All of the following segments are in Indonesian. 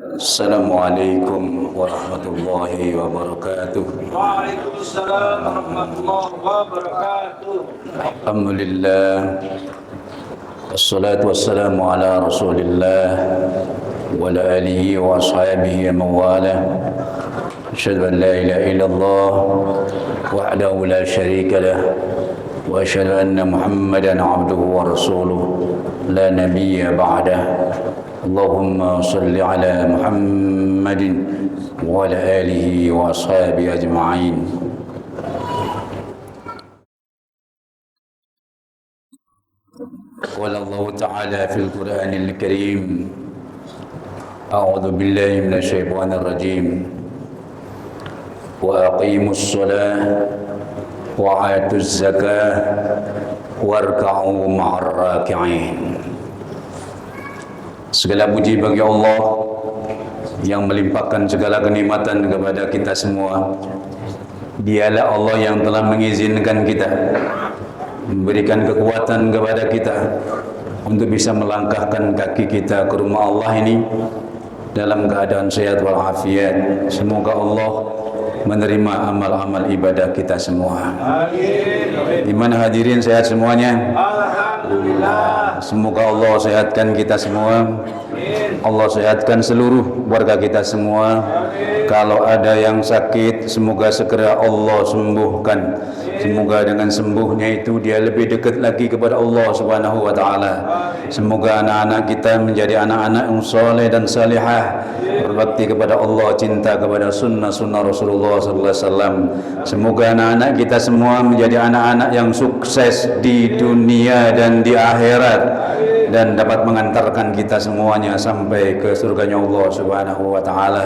Assalamualaikum warahmatullahi wabarakatuh. Waalaikumsalam warahmatullahi wabarakatuh. Alhamdulillah. Wassalatu wassalamu ala Rasulillah wa ala alihi wa ashabihi wa mawala. Asyhadu an la ilaha illallah wahdahu la syarika lah wa asyhadu anna Muhammadan abduhu wa rasuluh la nabiyya ba'dah. Allahumma salli ala Muhammadin wa ala alihi wa ashabihi ajma'in. Qala Allah Ta'ala fil Qur'anil Karim, A'udzu billahi minasy syaithanir rajim. Wa aqimus shalah wa atuz zakah warka'u ma'ar raki'in. Segala puji bagi Allah yang melimpahkan segala kenikmatan kepada kita semua. Dialah Allah yang telah mengizinkan kita, memberikan kekuatan kepada kita untuk bisa melangkahkan kaki kita ke rumah Allah ini dalam keadaan sehat walafiat. Semoga Allah menerima amal-amal ibadah kita semua. Amin. Di mana hadirin sehat semuanya? Alhamdulillah. Semoga Allah sehatkan kita semua. Allah sehatkan seluruh warga kita semua. Kalau ada yang sakit, semoga segera Allah sembuhkan. Semoga dengan sembuhnya itu dia lebih dekat lagi kepada Allah Subhanahu wa taala. Semoga anak-anak kita menjadi anak-anak yang saleh dan salihah, berbakti kepada Allah, cinta kepada sunnah-sunnah Rasulullah sallallahu alaihi wasallam. Semoga anak-anak kita semua menjadi anak-anak yang sukses di dunia dan di akhirat, dan dapat mengantarkan kita semuanya sampai ke surganya Allah Subhanahu wa taala.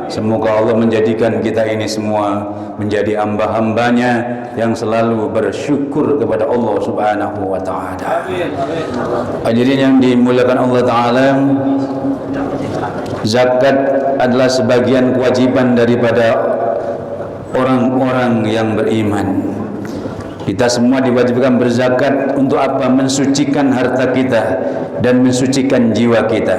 Semoga Allah menjadikan kita ini semua menjadi hamba-hambanya yang selalu bersyukur kepada Allah Subhanahu wa taala. Hadirin yang dimuliakan Allah taala, zakat adalah sebagian kewajiban daripada orang-orang yang beriman. Kita semua diwajibkan berzakat untuk apa? Mensucikan harta kita dan mensucikan jiwa kita.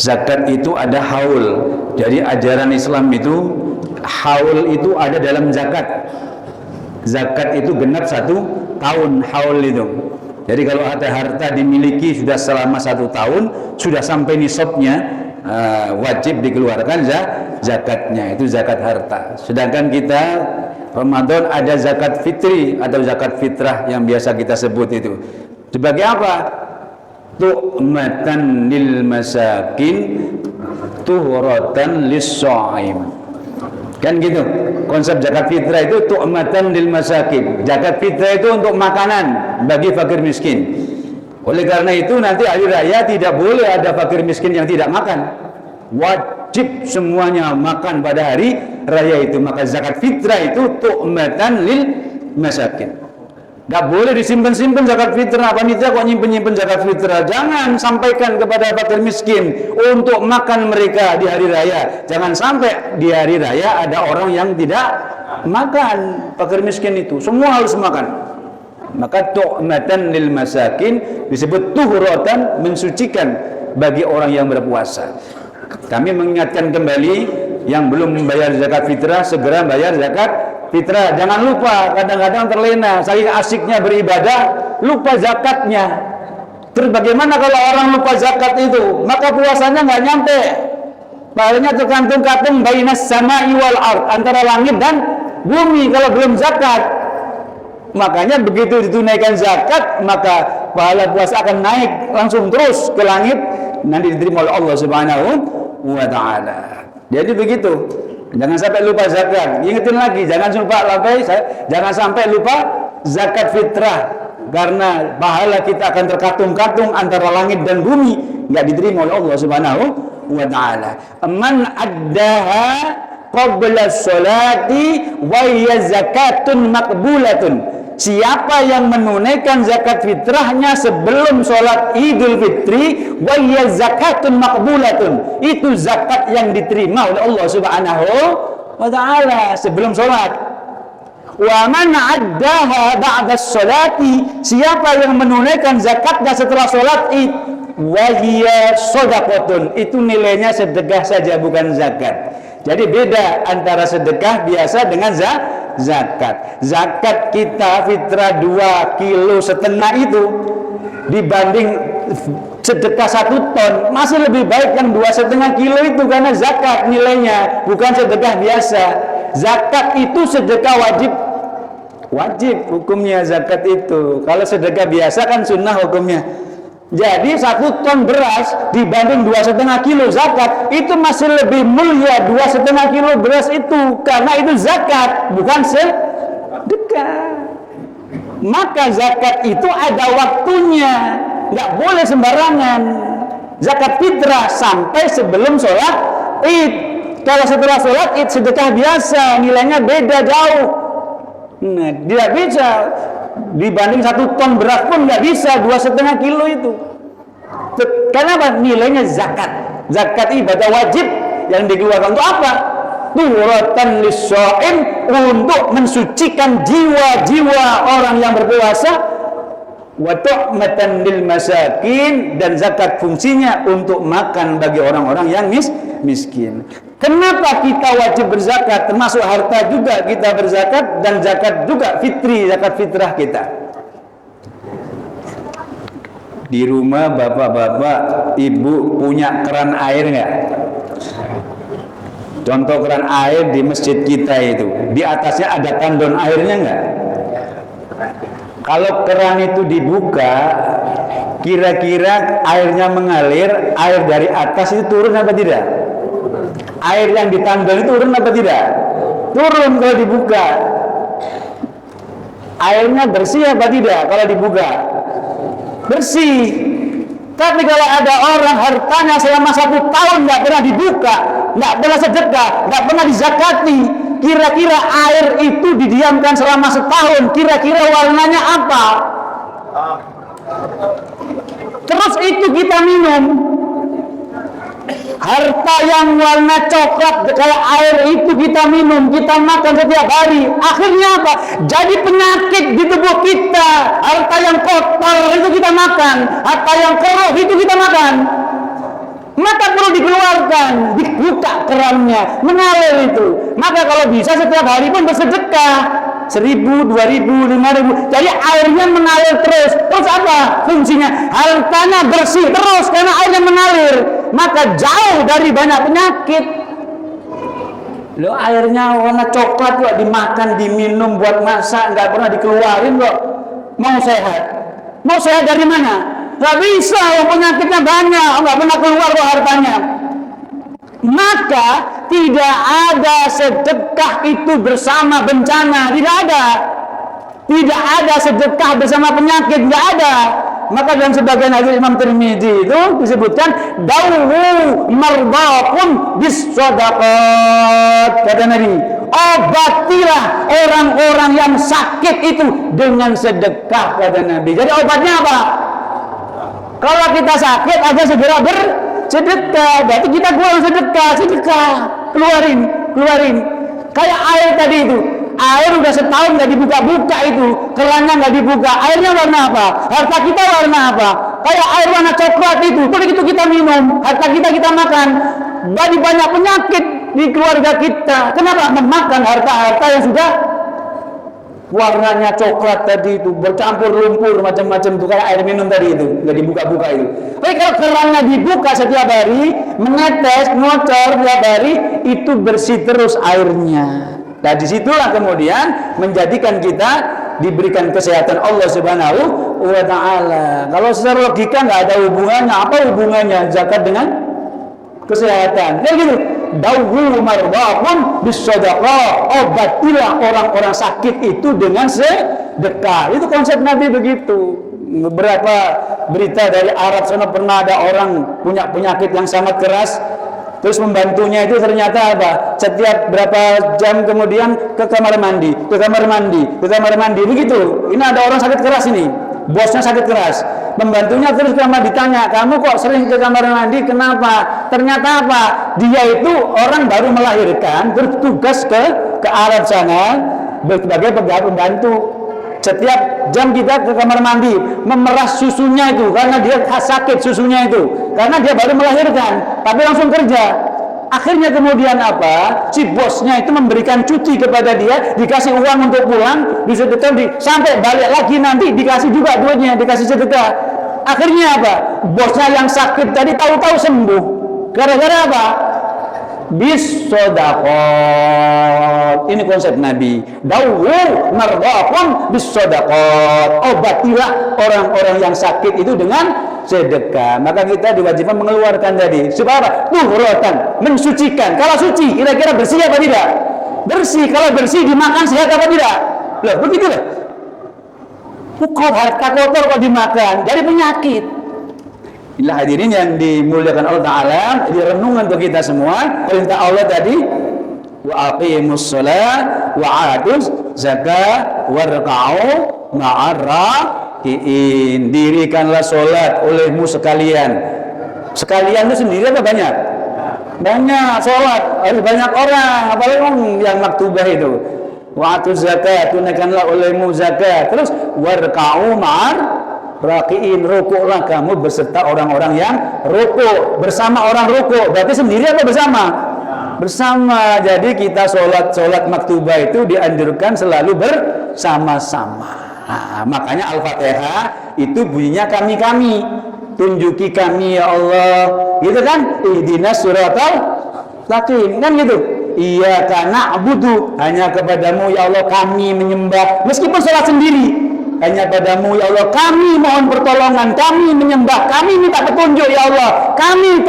Zakat itu ada haul. Jadi ajaran Islam itu haul itu ada dalam zakat. Zakat itu genap 1 tahun haul itu. Jadi kalau ada harta dimiliki sudah selama 1 tahun, sudah sampai nisabnya, wajib dikeluarkan zakatnya. Itu zakat harta. Sedangkan kita Ramadan ada zakat fitri atau zakat fitrah yang biasa kita sebut itu. Sebagai apa? Tu'matan lil masakin, tuhratan lis-shaim. Kan gitu. Konsep zakat fitrah itu tu'matan lil masakin. Zakat fitrah itu untuk makanan bagi fakir miskin. Oleh karena itu nanti hari raya tidak boleh ada fakir miskin yang tidak makan. Wajib semuanya makan pada hari raya itu. Maka zakat fitrah itu tu'matan lil masakin. Tidak boleh disimpan-simpan zakat fitrah. Panitia kok nyimpen-nyimpen zakat fitrah? Jangan sampaikan kepada fakir miskin untuk makan mereka di hari raya. Jangan sampai di hari raya ada orang yang tidak makan. Fakir miskin itu semua harus makan. Maka tu'matan lil masakin disebut tuhratan, mensucikan bagi orang yang berpuasa. Kami mengingatkan kembali yang belum membayar zakat fitrah, segera bayar zakat fitrah. Jangan lupa, kadang-kadang terlena saking asiknya beribadah, lupa zakatnya. Terus bagaimana kalau orang lupa zakat itu? Maka puasanya nggak nyampe. Pahalanya tergantung bainas sama'i wal ard, antara langit dan bumi kalau belum zakat. Makanya begitu ditunaikan zakat, maka pahala puasa akan naik langsung terus ke langit, nanti diterima oleh Allah Subhanahu wa taala. Jadi begitu. Jangan sampai lupa zakat. Ingetin lagi, jangan sampai lupa zakat fitrah, karena pahala kita akan terkatung-katung antara langit dan bumi, enggak diterima oleh Allah Subhanahu wa taala. Man addaha qabla sholati wa hiya zakatun maqbulatun. Siapa yang menunaikan zakat fitrahnya sebelum sholat Idul Fitri, wa hiya zakatun maqbulatun, itu zakat yang diterima oleh Allah Subhanahu wa taala sebelum sholat. Wa man addaha ba'da sholati, siapa yang menunaikan zakatnya setelah sholat Id, Wahia sodakotun, itu nilainya sedekah saja bukan zakat. Jadi beda antara sedekah biasa dengan zakat. Zakat kita fitrah 2,5 kilo itu dibanding sedekah 1 ton masih lebih baik yang 2,5 kilo itu, karena zakat nilainya bukan sedekah biasa. Zakat itu sedekah wajib hukumnya zakat itu. Kalau sedekah biasa kan sunnah hukumnya. Jadi 1 ton beras dibanding 2,5 kilo zakat itu masih lebih mulia 2,5 kilo beras itu, karena itu zakat bukan sedekah. Maka zakat itu ada waktunya, nggak boleh sembarangan. Zakat fitrah sampai sebelum sholat Id. Kalau setelah sholat Id sedekah biasa, nilainya beda jauh. Nah, tidak bisa dibanding 1 ton beras pun nggak bisa 2,5 kilo itu. Kenapa? Nilainya zakat. Zakat ibadah wajib yang dikeluarkan untuk apa? Tuhuratan lis-shaim, untuk mensucikan jiwa-jiwa orang yang berpuasa. Wa tu'matan lil masakin, dan zakat fungsinya untuk makan bagi orang-orang yang miskin. Kenapa kita wajib berzakat? Termasuk harta juga kita berzakat, dan zakat juga fitri, zakat fitrah kita. Di rumah bapak-bapak, ibu punya keran air nggak? Contoh keran air di masjid kita itu, di atasnya ada tandon airnya nggak? Kalau keran itu dibuka, kira-kira airnya mengalir, air dari atas itu turun apa tidak? Air yang di tandon itu turun apa tidak? Turun kalau dibuka. Airnya bersih apa tidak kalau dibuka? Bersih. Tapi kalau ada orang hartanya selama 1 tahun nggak pernah dibuka, nggak pernah sedekah, nggak pernah dizakati, kira-kira air itu didiamkan selama 1 tahun, kira-kira warnanya apa? Terus itu kita minum. Harta yang warna coklat kayak air itu kita minum, kita makan setiap hari. Akhirnya apa? Jadi penyakit di tubuh kita. Harta yang kotor itu kita makan, harta yang keruh itu kita makan. Maka perlu dikeluarkan, dibuka kerannya, mengalir itu. Maka kalau bisa setiap hari pun bersedekah. 1.000, 2.000, 5.000. Jadi airnya mengalir terus. Terus apa fungsinya? Hartanya bersih terus karena airnya mengalir. Maka jauh dari banyak penyakit. Lo airnya warna coklat kok, dimakan, diminum buat masak, nggak pernah dikeluarin kok. Mau sehat? Mau sehat dari mana? Nggak bisa, penyakitnya banyak, nggak pernah keluar kok hartanya. Maka tidak ada sedekah itu bersama bencana, tidak ada. Tidak ada sedekah bersama penyakit, tidak ada. Maka dalam sebagian hadis Imam Tirmidzi itu disebutkan dawu mardaqun bis shadaqat, kata Nabi, obatilah orang-orang yang sakit itu dengan sedekah, kata Nabi. Jadi obatnya apa? Kalau kita sakit aja segera bersedekah. Berarti kita keluar sedekah, keluarin. Kayak air tadi itu. Air udah setahun nggak dibuka-buka itu, kerannya nggak dibuka. Airnya warna apa? Harta kita warna apa? Kayak air warna coklat itu. Begitu kita minum, harta kita makan. Jadi banyak penyakit di keluarga kita. Kenapa? Memakan harta-harta yang sudah warnanya coklat tadi itu, bercampur lumpur macam-macam itu, kayak air minum tadi itu, nggak dibuka-buka itu. Tapi kalau kerannya dibuka setiap hari, menetes, ngocor setiap hari, itu bersih terus airnya. Nah disitulah kemudian menjadikan kita diberikan kesehatan Allah Subhanahu wa Ta'ala. Kalau secara logika nggak ada hubungannya. Apa hubungannya zakat dengan kesehatan? Kayak gitu. Dawu mardaqun bis-shadaqah, obatilah orang-orang sakit itu dengan sedekah. Itu konsep Nabi begitu. Beberapa berita dari Arab sana, pernah ada orang punya penyakit yang sangat keras, terus membantunya itu ternyata apa? Setiap berapa jam kemudian ke kamar mandi, begitu. Ini ada orang sakit keras ini, bosnya sakit keras. Pembantunya terus ditanya, kamu kok sering ke kamar mandi, kenapa? Ternyata apa? Dia itu orang baru melahirkan, bertugas ke Arab sana sebagai pegawai pembantu. setiap jam kita ke kamar mandi memeras susunya itu karena dia sakit susunya itu, karena dia baru melahirkan tapi langsung kerja. Akhirnya kemudian apa? Si bosnya itu memberikan cuti kepada dia, dikasih uang untuk pulang, disedekah, sampai balik lagi nanti dikasih juga duitnya, dikasih sedekah. Akhirnya apa? Bosnya yang sakit tadi tahu-tahu sembuh. Gara-gara apa? Bisodakot. Ini konsep Nabi. Dawu mardhakum bisodakot. Obatilah orang-orang yang sakit itu dengan sedekah. Maka kita diwajibkan mengeluarkan tadi supaya apa? Tuhrotan, mensucikan. Kalau suci, kira-kira bersih apa tidak? Bersih. Kalau bersih dimakan sehat apa tidak? Loh, begitulah. Kok harta kotor kok dimakan? Dari penyakit. Inilah hadirin yang dimuliakan Allah Ta'ala, direnungan untuk kita semua. Perintah Allah tadi, wa aqimus shalah wa atuz zakah warka'u ma'arraki'in. Dirikanlah sholat olehmu sekalian. Sekalian itu sendiri apa banyak? Banyak sholat, harus banyak orang, apalagi yang maktubah itu. Wa atuz zakah, tunaikanlah olehmu zakat. Terus warka'u ma'arraki'in, rukuklah kamu beserta orang-orang yang rukuk. Bersama orang rukuk, berarti sendiri apa bersama? Bersama. Jadi kita sholat maktubah itu dianjurkan selalu bersama-sama. Nah, makanya Al-Fatihah itu bunyinya kami-kami. Tunjuki kami ya Allah, gitu kan? Ihdinas siratal mustaqim, kan gitu. Iyyaka na'budu, hanya kepadamu ya Allah kami menyembah. Meskipun sholat sendiri, hanya padamu ya Allah kami mohon pertolongan, kami menyembah, kami minta petunjuk ya Allah, kami.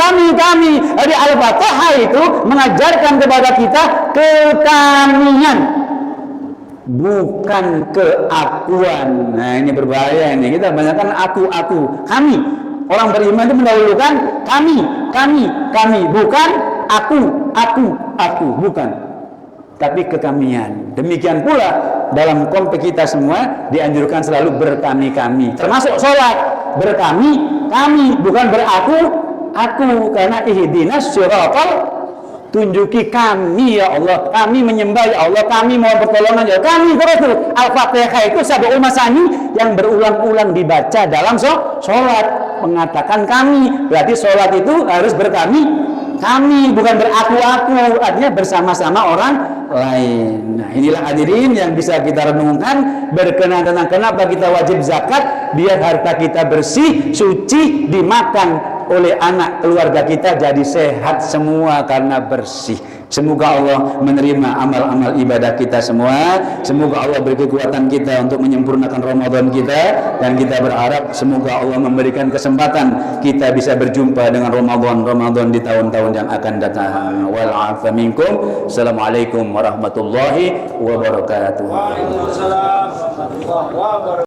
Jadi Al-Fatihah itu mengajarkan kepada kita kekamian, bukan keakuan. Nah, ini berbahaya ini. Kita banyakkan aku, kami. Orang beriman itu mendahulukan kami, bukan aku, bukan. Tapi kekamian. Demikian pula dalam konteks kita semua dianjurkan selalu berkami-kami. Termasuk sholat, berkami, bukan beraku, karena ihdinas siratal, tunjuki kami ya Allah, kami menyembah ya Allah, kami mohon pertolongan ya kami. Terus Al-Fatihah itu sab'ul masani yang berulang-ulang dibaca dalam sholat, mengatakan kami. Berarti sholat itu harus kami, bukan beraku-aku, artinya bersama-sama orang lain. Nah, inilah hadirin yang bisa kita renungkan berkenaan tentang kenapa kita wajib zakat, biar harta kita bersih, suci, dimakan oleh anak keluarga kita jadi sehat semua karena bersih. Semoga Allah menerima amal-amal ibadah kita semua. Semoga Allah beri kekuatan kita untuk menyempurnakan Ramadan kita, dan kita berharap semoga Allah memberikan kesempatan kita bisa berjumpa dengan Ramadan di tahun-tahun yang akan datang. Wal 'afa minkum. Assalamualaikum warahmatullahi wabarakatuh. Waalaikumsalam warahmatullahi wabarakatuh.